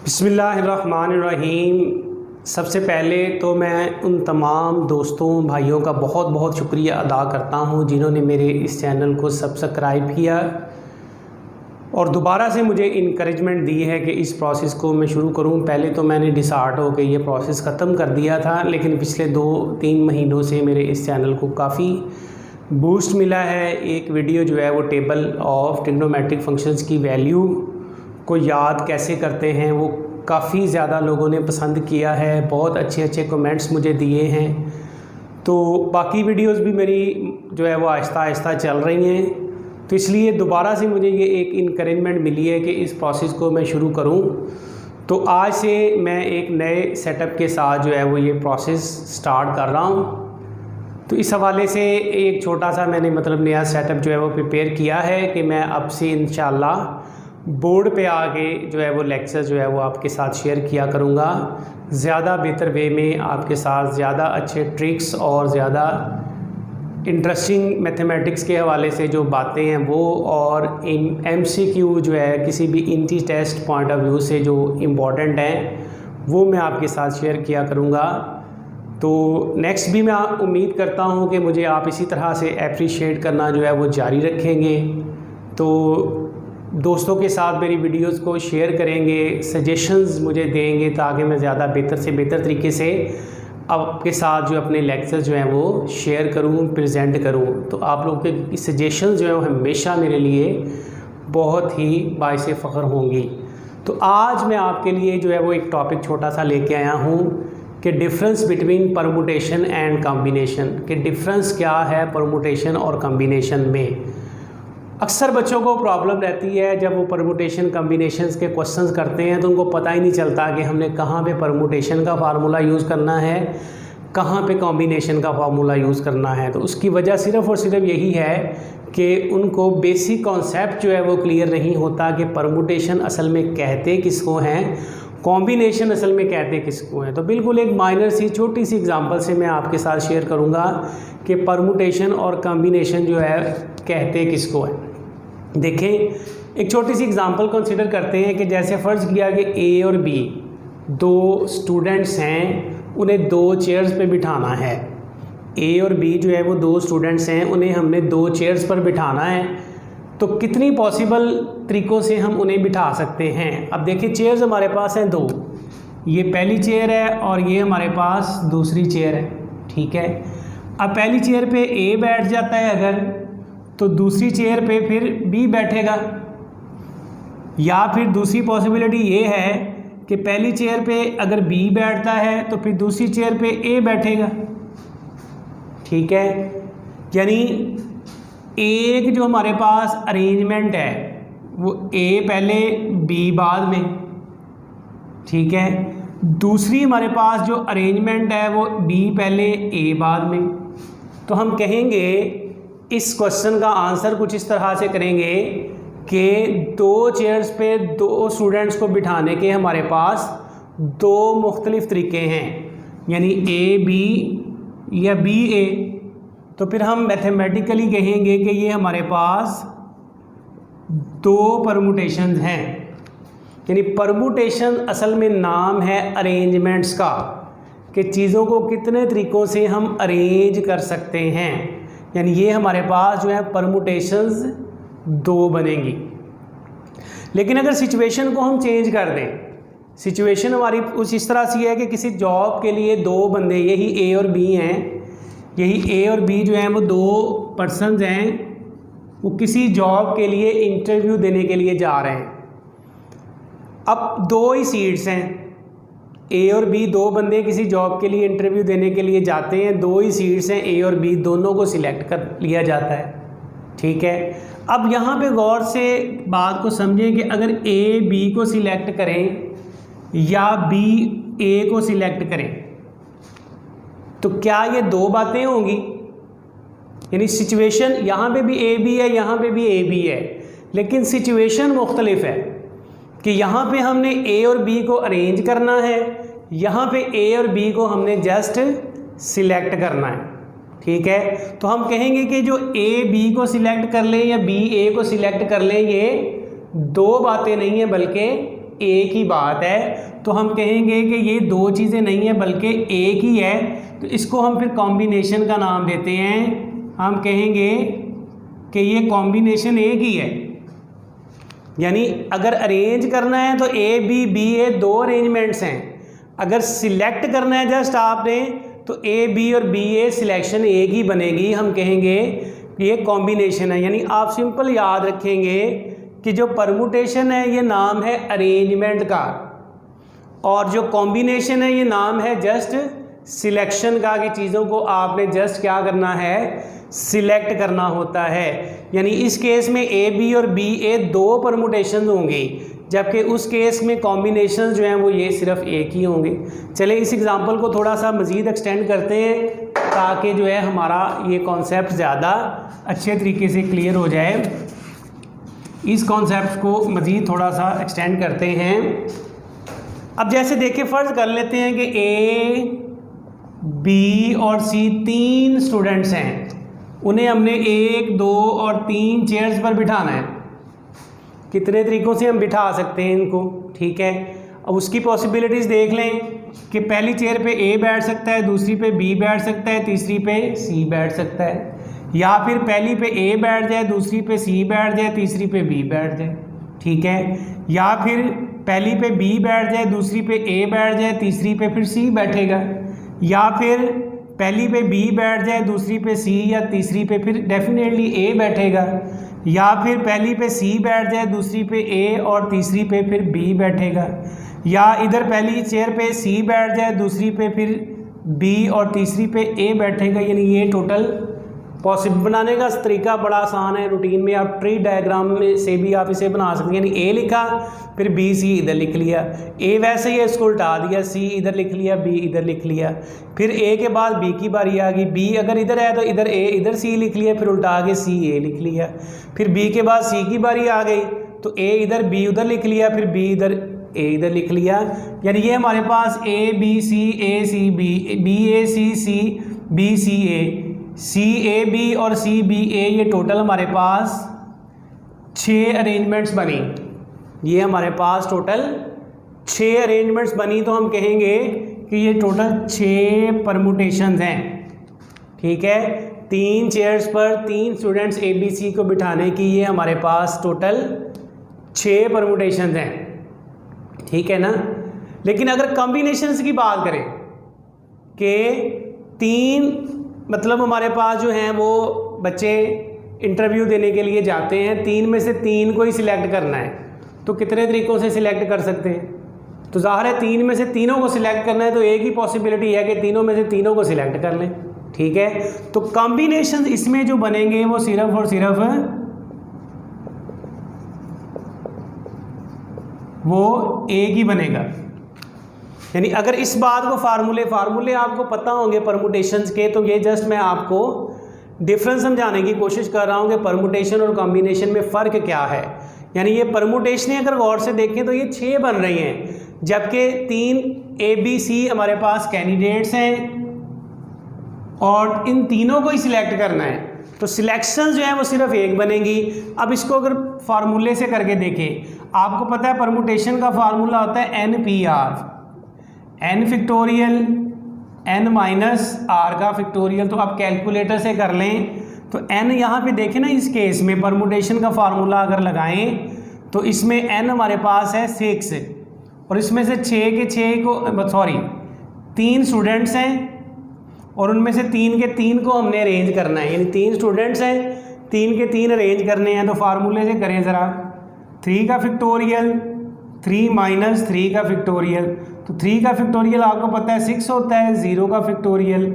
बिस्मिल्लाहिर्रहमानिर्रहीम। सबसे पहले तो मैं उन तमाम दोस्तों भाइयों का बहुत बहुत शुक्रिया अदा करता हूं जिन्होंने मेरे इस चैनल को सब्सक्राइब किया और दोबारा से मुझे इनकरेजमेंट दी है कि इस प्रोसेस को मैं शुरू करूं। पहले तो मैंने डिसहार्ट होकर ये प्रोसेस ख़त्म कर दिया था, लेकिन पिछले 2-3 महीनों से मेरे इस चैनल को काफ़ी बूस्ट मिला है। एक वीडियो जो है वो टेबल ऑफ ट्रिग्नोमेट्रिक फंक्शंस की वैल्यू को याद कैसे करते हैं वो काफ़ी ज़्यादा लोगों ने पसंद किया है। बहुत अच्छे अच्छे कमेंट्स मुझे दिए हैं। तो बाकी वीडियोस भी मेरी जो है वो आहिस्ता आहिस्ता चल रही हैं, तो इसलिए दोबारा से मुझे ये एक इनकरेजमेंट मिली है कि इस प्रोसेस को मैं शुरू करूं। तो आज से मैं एक नए सेटअप के साथ जो है वो ये प्रोसेस स्टार्ट कर रहा हूं। तो इस हवाले से एक छोटा सा मैंने नया सेटअप जो है वो प्रिपेयर किया है कि मैं अब से इंशाल्लाह बोर्ड पे आके जो है वो लेक्चर जो है वो आपके साथ शेयर किया करूँगा, ज़्यादा बेहतर वे में आपके साथ ज़्यादा अच्छे ट्रिक्स और ज़्यादा इंटरेस्टिंग मैथमेटिक्स के हवाले से जो बातें हैं वो, और MCQ जो है किसी भी इंटी टेस्ट पॉइंट ऑफ व्यू से जो इम्पॉर्टेंट हैं वो मैं आपके साथ शेयर किया करूँगा। तो नेक्स्ट भी मैं उम्मीद करता हूँ कि मुझे आप इसी तरह से अप्रिशिएट करना जो है वो जारी रखेंगे। तो दोस्तों के साथ मेरी वीडियोस को शेयर करेंगे, सजेशंस मुझे देंगे ताकि मैं ज़्यादा बेहतर से बेहतर तरीके से आपके साथ जो अपने लेक्चर जो हैं वो शेयर करूं, प्रेजेंट करूं। तो आप लोगों के सजेशंस जो हैं वो हमेशा मेरे लिए बहुत ही बाइस फ़ख्र होंगी। तो आज मैं आपके लिए जो है वो एक टॉपिक छोटा सा लेके आया हूं कि difference between permutation and combination, कि डिफरेंस क्या है परमुटेशन और कॉम्बिनेशन में। अक्सर बच्चों को प्रॉब्लम रहती है जब वो परमुटेशन कॉम्बिनेशंस के क्वेश्चंस करते हैं तो उनको पता ही नहीं चलता कि हमने कहाँ पे परमुटेशन का फार्मूला यूज़ करना है, कहाँ पे कॉम्बिनेशन का फार्मूला यूज़ करना है। तो उसकी वजह सिर्फ़ और सिर्फ यही है कि उनको बेसिक कॉन्सेप्ट जो है वो क्लियर नहीं होता कि परमुटेशन असल में कहते किसको हैं, कॉम्बिनेशन असल में कहते किसको हैं। तो बिल्कुल एक माइनर सी छोटी सी एग्जांपल से मैं आपके साथ शेयर करूंगा कि परमुटेशन और कॉम्बिनेशन जो है कहते किसको है। देखें, एक छोटी सी एग्जांपल कंसीडर करते हैं कि जैसे फ़र्ज़ किया कि A और B दो स्टूडेंट्स हैं, उन्हें 2 चेयर्स पे बिठाना है। A और B जो है वो 2 स्टूडेंट्स हैं, उन्हें हमने 2 चेयर्स पर बिठाना है। तो कितनी पॉसिबल तरीक़ों से हम उन्हें बिठा सकते हैं। अब देखिए, चेयर्स हमारे पास हैं 2, ये पहली चेयर है और ये हमारे पास दूसरी चेयर है, ठीक है। अब पहली चेयर पे A बैठ जाता है अगर, तो दूसरी चेयर पे फिर B बैठेगा। या फिर दूसरी पॉसिबिलिटी ये है कि पहली चेयर पे अगर B बैठता है तो फिर दूसरी चेयर पे A बैठेगा, ठीक है। यानी एक जो हमारे पास अरेंजमेंट है वो A पहले B बाद में, ठीक है। दूसरी हमारे पास जो अरेंजमेंट है वो B पहले A बाद में। तो हम कहेंगे, इस क्वेश्चन का आंसर कुछ इस तरह से करेंगे कि 2 चेयर्स पे 2 स्टूडेंट्स को बिठाने के हमारे पास 2 मुख्तलिफ तरीके हैं, यानी A B या B A। तो फिर हम मैथमेटिकली कहेंगे कि ये हमारे पास 2 परमुटेशन हैं। यानी परमुटेशन असल में नाम है अरेंजमेंट्स का, कि चीज़ों को कितने तरीक़ों से हम अरेंज कर सकते हैं। यानी ये हमारे पास जो है परमुटेशंस 2 बनेंगी। लेकिन अगर सिचुएशन को हम चेंज कर दें, सिचुएशन हमारी कुछ इस तरह सी है कि किसी जॉब के लिए 2 बंदे, यही A और B हैं, यही A और B जो हैं वो 2 पर्सनस हैं, वो किसी जॉब के लिए इंटरव्यू देने के लिए जा रहे हैं। अब 2 ही सीट्स हैं, A और B 2 बंदे किसी जॉब के लिए इंटरव्यू देने के लिए जाते हैं, 2 ही सीट्स हैं, A और B दोनों को सिलेक्ट कर लिया जाता है, ठीक है। अब यहाँ पे गौर से बात को समझें कि अगर A B को सिलेक्ट करें या B A को सिलेक्ट करें तो क्या ये 2 बातें होंगी। यानी सिचुएशन यहाँ पे भी A B है, यहाँ पे भी A B है, लेकिन सिचुएशन मुख्तलिफ है कि यहाँ पे हमने A और B को अरेंज करना है, यहाँ पे A और B को हमने जस्ट सिलेक्ट करना है, ठीक है। तो हम कहेंगे कि जो A B को सिलेक्ट कर ले या B A को सिलेक्ट कर ले, ये 2 बातें नहीं है बल्कि एक ही बात है, तो हम कहेंगे कि ये दो चीज़ें नहीं है बल्कि एक ही है, तो इसको हम फिर कॉम्बिनेशन का नाम देते हैं। हम कहेंगे कि ये कॉम्बिनेशन एक ही है। यानी अगर अरेंज करना है तो ए बी ए दो अरेंजमेंट्स हैं, अगर सिलेक्ट करना है जस्ट आपने तो ए बी और बी ए सिलेक्शन एक ही बनेगी। हम कहेंगे ये कॉम्बिनेशन है। यानी आप सिंपल याद रखेंगे कि जो परमुटेशन है ये नाम है अरेंजमेंट का, और जो कॉम्बिनेशन है ये नाम है जस्ट सिलेक्शन का, कि चीज़ों को आपने जस्ट क्या करना है, सिलेक्ट करना होता है। यानी इस केस में ए बी और बी ए दो परमुटेशन होंगी, जबकि उस केस में कॉम्बिनेशन जो हैं वो ये सिर्फ एक ही होंगे। चले इस एग्जांपल को थोड़ा सा मज़ीद एक्सटेंड करते हैं ताकि जो है हमारा ये कॉन्सेप्ट ज़्यादा अच्छे तरीके से क्लियर हो जाए। इस कॉन्सेप्ट को मज़ीद थोड़ा सा एक्सटेंड करते हैं। अब जैसे देखिए फ़र्ज़ कर लेते हैं कि ए बी और सी तीन स्टूडेंट्स हैं, उन्हें हमने 1 2 और 3 चेयर्स पर बिठाना है। कितने तरीक़ों से हम बिठा सकते हैं इनको, ठीक है। अब उसकी पॉसिबिलिटीज़ देख लें कि पहली चेयर पे ए बैठ सकता है, दूसरी पे बी बैठ सकता है, तीसरी पे सी बैठ सकता है, या फिर पहली पे ए बैठ जाए, दूसरी पे सी बैठ जाए, तीसरी पे बी बैठ जाए, ठीक है। या फिर पहली पे बी बैठ जाए, दूसरी पे ए बैठ जाए, तीसरी पे फिर सी बैठेगा, या फिर पहली पे बी बैठ जाए, दूसरी पे सी, या तीसरी पे फिर डेफिनेटली ए बैठेगा, या फिर पहली पे सी बैठ जाए, दूसरी पे ए और तीसरी पे फिर बी बैठेगा, या इधर पहली चेयर पे सी बैठ जाए, दूसरी पे फिर बी और तीसरी पे ए बैठेगा। यानी ये टोटल पॉसिबल बनाने का तरीका बड़ा आसान है। रूटीन में आप ट्री डायग्राम में से भी आप इसे बना सकते हैं। यानी ए लिखा, फिर बी सी इधर लिख लिया, ए वैसे ही इसको उल्टा दिया, सी इधर लिख लिया, बी इधर लिख लिया, फिर ए के बाद बी की बारी आ गई, बी अगर इधर है तो इधर ए इधर सी लिख लिया, फिर उल्टा के सी ए लिख लिया, फिर बी के बाद सी की बारी आ गई तो ए इधर बी उधर लिख लिया, फिर बी इधर ए इधर लिख लिया। यानी ये हमारे पास A B C B A C B C A B और सी बी ए, ये टोटल हमारे पास 6 अरेंजमेंट्स बनी। ये हमारे पास टोटल 6 अरेंजमेंट्स बनी, तो हम कहेंगे कि ये टोटल 6 परमुटेशंस हैं, ठीक है। 3 चेयर्स पर 3 स्टूडेंट्स ए बी सी को बिठाने की ये हमारे पास टोटल 6 परमुटेशंस हैं, ठीक है ना। लेकिन अगर कॉम्बिनेशंस की बात करें कि 3 मतलब हमारे पास जो हैं वो बच्चे इंटरव्यू देने के लिए जाते हैं, 3 में से 3 को ही सिलेक्ट करना है, तो कितने तरीक़ों से सिलेक्ट कर सकते हैं। तो ज़ाहिर है 3 में से तीनों को सिलेक्ट करना है, तो एक ही पॉसिबिलिटी है कि तीनों में से तीनों को सिलेक्ट कर लें, ठीक है। तो कॉम्बिनेशन इसमें जो बनेंगे वो सिर्फ और सिर्फ वो एक ही बनेगा। यानी अगर इस बात को फार्मूले आपको पता होंगे परमुटेशंस के, तो ये जस्ट मैं आपको डिफरेंस समझाने की कोशिश कर रहा हूँ कि परमुटेशन और कॉम्बिनेशन में फ़र्क क्या है। यानी ये परमुटेशन अगर गौर से देखें तो ये 6 बन रही हैं, जबकि 3 ए बी सी हमारे पास कैंडिडेट्स हैं और इन तीनों को ही सिलेक्ट करना है, तो सिलेक्शन जो है वो सिर्फ एक बनेगी। अब इसको अगर फार्मूले से करके देखें, आपको पता है परमुटेशन का फार्मूला होता है NPR, n factorial n minus r का फैक्टोरियल। तो आप कैलकुलेटर से कर लें, तो n यहाँ पे देखें ना, इस केस में परमुटेशन का फार्मूला अगर लगाएं तो इसमें n हमारे पास है 6, और इसमें से 6 के 6 को 3 स्टूडेंट्स हैं और उनमें से 3 के 3 को हमने अरेंज करना है। यानी 3 स्टूडेंट्स हैं, 3 के 3 अरेंज करने हैं, तो फार्मूले से करें ज़रा। 3 का फैक्टोरियल 3 माइनस 3 का फैक्टोरियल, तो 3 का फैक्टोरियल आपको पता है 6 होता है, 0 का फैक्टोरियल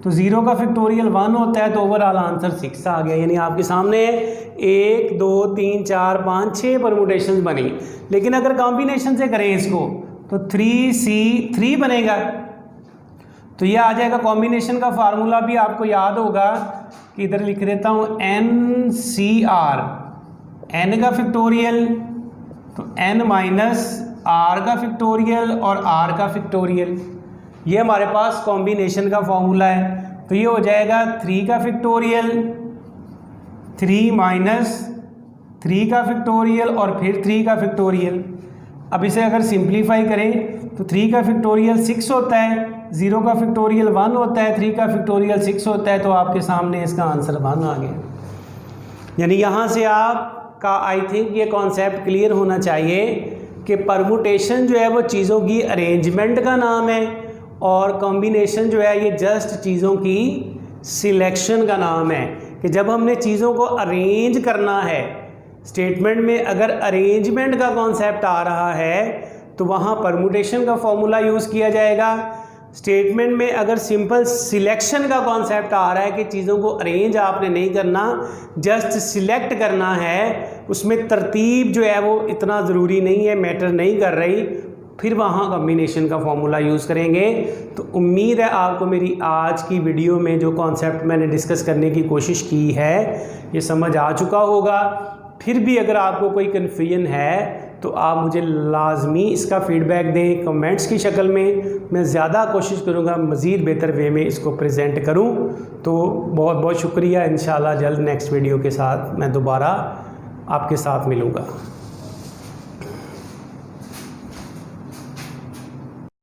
तो 0 का फैक्टोरियल 1 होता है, तो ओवरऑल आंसर 6 आ गया। यानी आपके सामने 1 2 3 4 5 6 परमुटेशन बनी। लेकिन अगर कॉम्बिनेशन से करें इसको तो 3C3 बनेगा, तो ये आ जाएगा। कॉम्बिनेशन का फार्मूला भी आपको याद होगा कि इधर लिख देता हूँ NCR, n का फैक्टोरियल तो n माइनस r का फैक्टोरियल और r का फैक्टोरियल, ये हमारे पास कॉम्बिनेशन का फॉर्मूला है। तो ये हो जाएगा 3 का फैक्टोरियल 3 माइनस 3 का फैक्टोरियल और फिर 3 का फैक्टोरियल। अब इसे अगर सिंप्लीफाई करें तो 3 का फैक्टोरियल 6 होता है, 0 का फैक्टोरियल 1 होता है, 3 का फैक्टोरियल 6 होता है, तो आपके सामने इसका आंसर 1 आ गया। यानी यहाँ से आपका आई थिंक ये कॉन्सेप्ट क्लियर होना चाहिए कि परमुटेशन जो है वो चीज़ों की अरेंजमेंट का नाम है और कॉम्बिनेशन जो है ये जस्ट चीज़ों की सिलेक्शन का नाम है। कि जब हमने चीज़ों को अरेंज करना है, स्टेटमेंट में अगर अरेंजमेंट का कॉन्सेप्ट आ रहा है तो वहाँ परमुटेशन का फॉर्मूला यूज़ किया जाएगा। स्टेटमेंट में अगर सिंपल सिलेक्शन का कॉन्सेप्ट आ रहा है कि चीज़ों को अरेंज आपने नहीं करना, जस्ट सिलेक्ट करना है, उसमें तरतीब जो है वो इतना ज़रूरी नहीं है, मैटर नहीं कर रही, फिर वहाँ कॉम्बिनेशन का फॉर्मूला यूज़ करेंगे। तो उम्मीद है आपको मेरी आज की वीडियो में जो कॉन्सेप्ट मैंने डिस्कस करने की कोशिश की है ये समझ आ चुका होगा। फिर भी अगर आपको कोई कन्फ्यूजन है तो आप मुझे लाजमी इसका फ़ीडबैक दें कमेंट्स की शक्ल में। मैं ज़्यादा कोशिश करूँगा मज़ीद बेहतर वे में इसको प्रेजेंट करूँ। तो बहुत बहुत शुक्रिया। इंशाल्लाह जल्द नेक्स्ट वीडियो के साथ मैं दोबारा आपके साथ मिलूँगा।